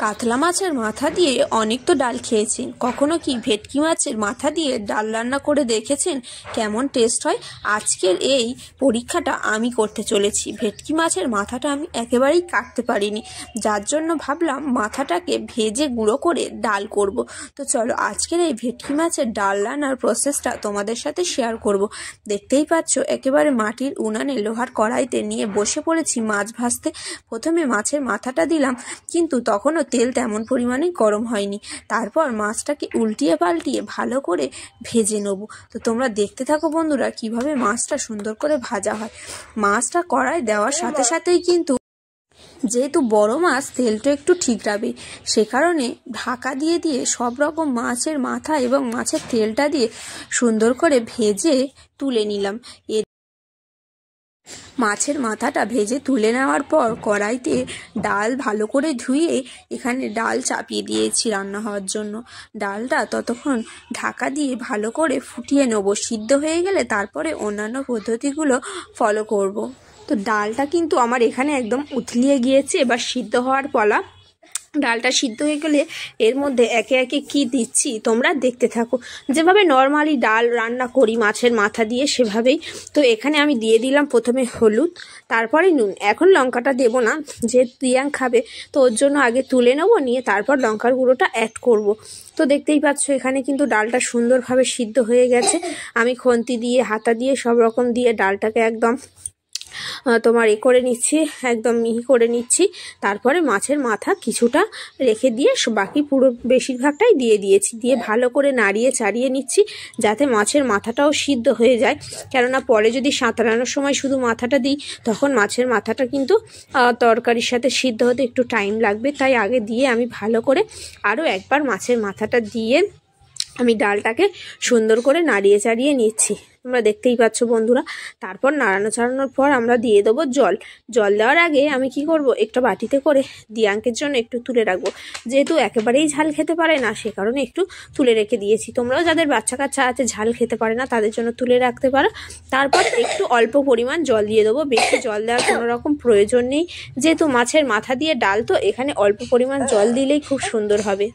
কাতলা মাছের মাথা দিয়ে অনেক তো ডাল খেয়েছেন, কখনো কি ভেটকি মাছের মাথা দিয়ে ডাল রান্না করে দেখেছেন কেমন টেস্ট হয়? আজকের এই পরীক্ষাটা আমি করতে চলেছি। ভেটকি মাছের মাথাটা আমি একেবারেই কাটতে পারিনি, যার জন্য ভাবলাম মাথাটাকে ভেজে গুঁড়ো করে ডাল করব। তো চলো আজকের এই ভেটকি মাছের ডাল রান্নার প্রসেসটা তোমাদের সাথে শেয়ার করব। দেখতেই পাচ্ছ একেবারে মাটির উনানে লোহার কড়াইতে নিয়ে বসে পড়েছি মাছ ভাজতে। প্রথমে মাছের মাথাটা দিলাম, কিন্তু তখনও তেল তেমন পরিমাণে গরম হয়নি। তারপর মাছটাকে উল্টিয়ে পাল্টিয়ে ভালো করে ভেজে নেব। তো তোমরা দেখতে থাকো বন্ধুরা কিভাবে মাছটা সুন্দর করে ভাজা হয়। মাছটা কড়াই দেওয়ার সাথে সাথেই কিন্তু যেহেতু বড় মাছ তেলটা একটু ঠিক রাখবে, সে কারণে ঢাকা দিয়ে দিয়ে সব রকম মাছের মাথা এবং মাছের তেলটা দিয়ে সুন্দর করে ভেজে তুলে নিলাম। মাছের মাথাটা ভেজে তুলে নেওয়ার পর কড়াইতে ডাল ভালো করে ধুয়ে এখানে ডাল চাপিয়ে দিয়েছি রান্না হওয়ার জন্য। ডালটা ততক্ষণ ঢাকা দিয়ে ভালো করে ফুটিয়ে নেবো। সিদ্ধ হয়ে গেলে তারপরে অন্যান্য পদ্ধতিগুলো ফলো করব। তো ডালটা কিন্তু আমার এখানে একদম উতলিয়ে গিয়েছে, এবার সিদ্ধ হওয়ার পালা। ডালটা সিদ্ধ হয়ে গেলে এর মধ্যে একে একে কি দিচ্ছি তোমরা দেখতে থাকো। যেভাবে নর্মালি ডাল রান্না করি মাছের মাথা দিয়ে সেভাবেই। তো এখানে আমি দিয়ে দিলাম প্রথমে হলুদ, তারপরে নুন। এখন লঙ্কাটা দেব না, যেহেতু রিয়াং খাবে, তো ওর জন্য আগে তুলে নেবো, নিয়ে তারপর লঙ্কার গুঁড়োটা অ্যাড করব। তো দেখতেই পাচ্ছ এখানে কিন্তু ডালটা সুন্দরভাবে সিদ্ধ হয়ে গেছে। আমি খুন্তি দিয়ে হাতা দিয়ে সব রকম দিয়ে ডালটাকে একদম করে নিচ্ছি, একদম মিহি করে নিচ্ছি। তারপরে মাছের মাথা কিছুটা রেখে দিয়ে বাকি পুরো বেশিরভাগটাই দিয়ে দিয়েছি, দিয়ে ভালো করে নাড়িয়ে চাড়িয়ে নিচ্ছি যাতে মাছের মাথাটাও সিদ্ধ হয়ে যায়। কেননা পরে যদি সাঁতরানোর সময় শুধু মাথাটা দিই তখন মাছের মাথাটা কিন্তু তরকারির সাথে সিদ্ধ হতে একটু টাইম লাগবে। তাই আগে দিয়ে আমি ভালো করে আরও একবার মাছের মাথাটা দিয়ে আমি ডালটাকে সুন্দর করে নাড়িয়ে চাড়িয়ে নিচ্ছি। তোমরা দেখতেই পাচ্ছ বন্ধুরা। তারপর নাড়ানো চাড়ানোর পর আমরা দিয়ে দেবো জল। জল দেওয়ার আগে আমি কি করব, একটা বাটিতে করে দিয়াঙ্কের জন্য একটু তুলে রাখবো। যেহেতু একেবারেই ঝাল খেতে পারে না, সে কারণে একটু তুলে রেখে দিয়েছি। তোমরাও যাদের বাচ্চা কাচ্চা আছে ঝাল খেতে পারে না তাদের জন্য তুলে রাখতে পারো। তারপর একটু অল্প পরিমাণ জল দিয়ে দেবো, বেশি জল দেওয়ার কোনো রকম প্রয়োজন নেই। যেহেতু মাছের মাথা দিয়ে ডাল, তো এখানে অল্প পরিমাণ জল দিলেই খুব সুন্দর হবে।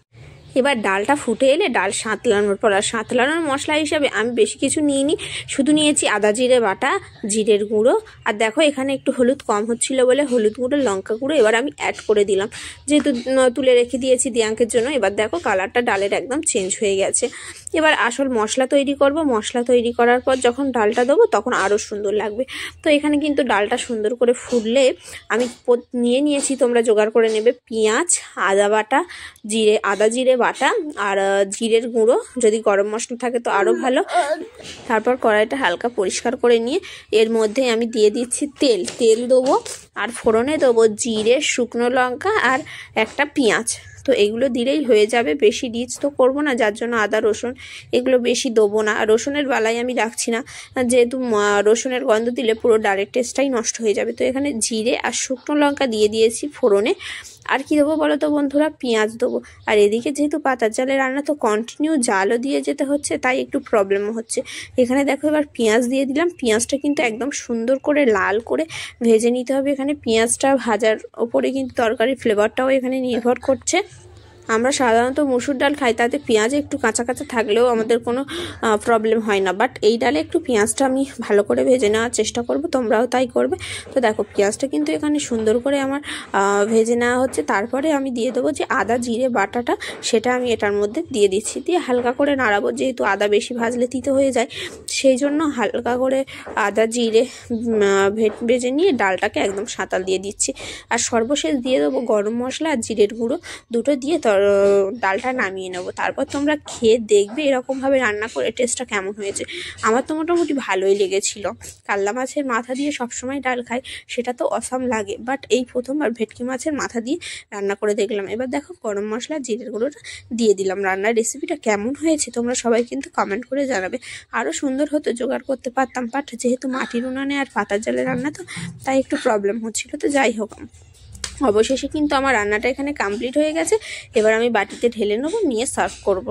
এবার ডালটা ফুটে এলে ডাল সাঁতলানোর পর, আর সাঁতলানোর মশলা হিসাবে আমি বেশি কিছু নিইনি, শুধু নিয়েছি আদা জিরে বাটা, জিরের গুঁড়ো, আর দেখো এখানে একটু হলুদ কম হচ্ছিল বলে হলুদ গুঁড়ো, লঙ্কা গুঁড়ো এবার আমি অ্যাড করে দিলাম, যেহেতু তুলে রেখে দিয়েছি দিয়াঙ্কের জন্য। এবার দেখো কালারটা ডালের একদম চেঞ্জ হয়ে গেছে। এবার আসল মশলা তৈরি করব। মশলা তৈরি করার পর যখন ডালটা দেবো তখন আরও সুন্দর লাগবে। তো এখানে কিন্তু ডালটা সুন্দর করে ফুটলে আমি নিয়েছি, তোমরা জোগাড় করে নেবে পেঁয়াজ, আদা বাটা, আদা জিরে বাটা আর জিরের গুঁড়ো, যদি গরম মশলা থাকে তো আরও ভালো। তারপর কড়াইটা হালকা পরিষ্কার করে নিয়ে এর মধ্যে আমি দিয়ে দিচ্ছি তেল দেবো, আর ফোড়নে দেবো জিরে, শুকনো লঙ্কা আর একটা পেঁয়াজ। তো এগুলো দিলেই হয়ে যাবে, বেশি রিচ তো করবো না, যার জন্য আদা রসুন এগুলো বেশি দেবো না। আর রসুনের বেলায় আমি রাখছি না, যেহেতু রসুনের গন্ধ দিলে পুরো ডালের টেস্টটাই নষ্ট হয়ে যাবে। তো এখানে জিরে আর শুকনো লঙ্কা দিয়ে দিয়েছি ফোড়নে। আর কি দেবো বলো তো বন্ধুরা, পেঁয়াজ দেবো। আর এদিকে যেহেতু পাতার জালে রান্না, তো কন্টিনিউ জালও দিয়ে যেতে হচ্ছে, তাই একটু প্রবলেমও হচ্ছে। এখানে দেখো এবার পেঁয়াজ দিয়ে দিলাম। পেঁয়াজটা কিন্তু একদম সুন্দর করে লাল করে ভেজে নিতে হবে। এখানে পেঁয়াজটা ভাজার ওপরে কিন্তু তরকারির ফ্লেভারটাও এখানে নির্ভর করছে। আমরা সাধারণত মুসুর ডাল খাই, তাতে পেঁয়াজ একটু কাঁচা কাঁচা থাকলেও আমাদের কোনো প্রবলেম হয় না, বাট এই ডালে একটু পেঁয়াজটা আমি ভালো করে ভেজে নেওয়ার চেষ্টা করব, তোমরাও তাই করবে। তো দেখো পেঁয়াজটা কিন্তু এখানে সুন্দর করে আমার ভেজে নেওয়া হচ্ছে। তারপরে আমি দিয়ে দেবো যে আদা জিরে বাটাটা, সেটা আমি এটার মধ্যে দিয়ে দিচ্ছি, দিয়ে হালকা করে নাড়াবো। যেহেতু আদা বেশি ভাজলে তিতো হয়ে যায়, সেই জন্য হালকা করে আদা জিরে ভেজে নিয়ে ডালটাকে একদম সাঁতাল দিয়ে দিচ্ছি। আর সর্বশেষ দিয়ে দেবো গরম মশলা আর জিরের গুঁড়ো, দুটো দিয়ে ডালটা নামিয়ে নেবো। তারপর তোমরা খেয়ে দেখবে এরকমভাবে রান্না করে টেস্টটা কেমন হয়েছে। আমার তো মোটামুটি ভালোই লেগেছিল। কাতলা মাছের মাথা দিয়ে সবসময় ডাল খাই, সেটা তো অসাম লাগে, বাট এই প্রথমবার ভেটকি মাছের মাথা দিয়ে রান্না করে দেখলাম। এবার দেখো গরম মশলা জিরের গুঁড়োটা দিয়ে দিলাম। রান্নার রেসিপিটা কেমন হয়েছে তোমরা সবাই কিন্তু কমেন্ট করে জানাবে। আরও সুন্দর হতো, জোগাড় করতে পারতাম, বাট যেহেতু মাটির উনানে আর পাতার জালে রান্না, তো তাই একটু প্রবলেম হচ্ছিলো। তো যাই হোক, অবশেষে কিন্তু আমার রান্নাটা এখানে কমপ্লিট হয়ে গেছে। এবার আমি বাটিতে ঢেলে নেবো, নিয়ে সার্ভ করব।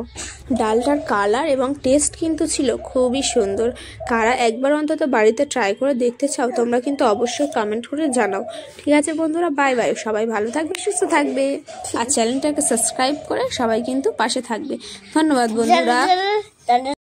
ডালটার কালার এবং টেস্ট কিন্তু ছিল খুবই সুন্দর। কারা একবার অন্তত বাড়িতে ট্রাই করে দেখতে চাও তোমরা কিন্তু অবশ্যই কমেন্ট করে জানাও। ঠিক আছে বন্ধুরা, বাই বাই, সবাই ভালো থাকবে, সুস্থ থাকবে, আর চ্যানেলটাকে সাবস্ক্রাইব করে সবাই কিন্তু পাশে থাকবে। ধন্যবাদ বন্ধুরা।